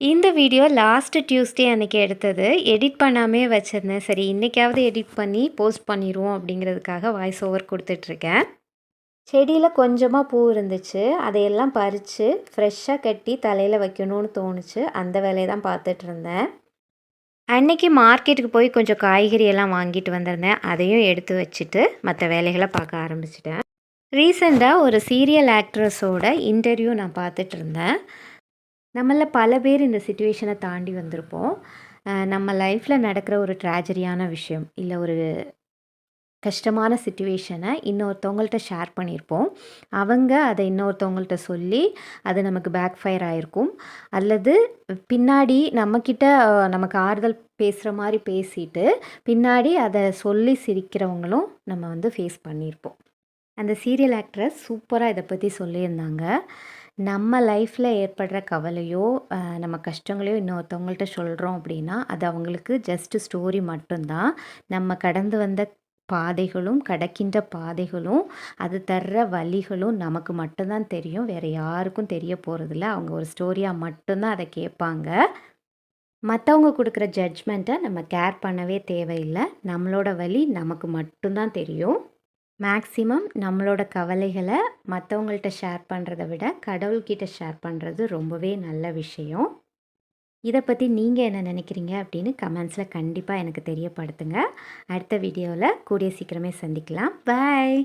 இந்த video last Tuesday அன்னைக்கு எடுத்தது. எடிட் பண்ணாமயே வச்சிருந்தேன். சரி இன்னைக்காவது எடிட் பண்ணி போஸ்ட் பண்ணிருவோம் அப்படிங்கிறதுக்காக வாய்ஸ் ஓவர் குடுத்துட்ருக்கேன். செடியில கொஞ்சமா பூ இருந்துச்சு. அதையெல்லாம் பறிச்சு ஃப்ரெஷ்ஷா கட்டி தலையில வைக்கணும்னு தோணுச்சு. அந்த வேலைய தான் பார்த்துட்ருந்தேன். அன்னைக்கு மார்க்கெட்டுக்கு போய் கொஞ்சம் காய்கறி எல்லாம் வாங்கிட்டு வந்திருந்தேன். அதையும் எடுத்து வச்சுட்டு மற்ற வேலைகளை பார்க்க ஆரம்பிச்சிட்டேன். ரீசெண்டாக ஒரு சீரியல் ஆக்ட்ரஸோட இன்டர்வியூ நான் பார்த்துட்ருந்தேன். நம்மள பல பேர் இந்த சிச்சுவேஷனை தாண்டி வந்திருப்போம். நம்ம லைஃப்பில் நடக்கிற ஒரு ட்ராஜடியான விஷயம், இல்லை ஒரு கஷ்டமான சிச்சுவேஷனை இன்னொருத்தவங்கள்ட்ட ஷேர் பண்ணியிருப்போம். அவங்க அதை இன்னொருத்தவங்கள்ட்ட சொல்லி அது நமக்கு பேக் ஃபயர் ஆகிருக்கும். அல்லது பின்னாடி நம்மக்கிட்ட நமக்கு ஆறுதல் பேசுகிற மாதிரி பேசிட்டு பின்னாடி அதை சொல்லி சிரிக்கிறவங்களும் நம்ம வந்து ஃபேஸ் பண்ணியிருப்போம். அந்த சீரியல் ஆக்ட்ரஸ் சூப்பராக இதை பற்றி சொல்லியிருந்தாங்க. நம்ம லைஃப்பில் ஏற்படுற கவலையோ நம்ம கஷ்டங்களையோ இன்னொருத்தவங்கள்ட்ட சொல்கிறோம் அப்படின்னா அது அவங்களுக்கு ஜஸ்ட்டு ஸ்டோரி மட்டும்தான். நம்ம கடந்து வந்த பாதைகளும் கடக்கின்ற பாதைகளும் அது தர்ற வலிகளும் நமக்கு மட்டும்தான் தெரியும். வேறு யாருக்கும் தெரிய போகிறதில்ல. அவங்க ஒரு ஸ்டோரியாக மட்டும்தான் அதை கேட்பாங்க. மற்றவங்க கொடுக்குற ஜட்ஜ்மெண்ட்டை நம்ம கேர் பண்ணவே தேவையில்லை. நம்மளோட வலி நமக்கு மட்டும்தான் தெரியும். மேக்ஸிமம் நம்மளோட கவலைகளை மற்றவங்கள்ட்ட ஷேர் பண்ணுறத விட கடவுள்கிட்ட ஷேர் பண்ணுறது ரொம்பவே நல்ல விஷயம். இதை பற்றி நீங்கள் என்ன நினைக்கிறீங்க அப்படின்னு கமெண்ட்ஸில் கண்டிப்பாக எனக்கு தெரியப்படுத்துங்க. அடுத்த வீடியோவில் கூடிய சீக்கிரமே சந்திக்கலாம். பாய்.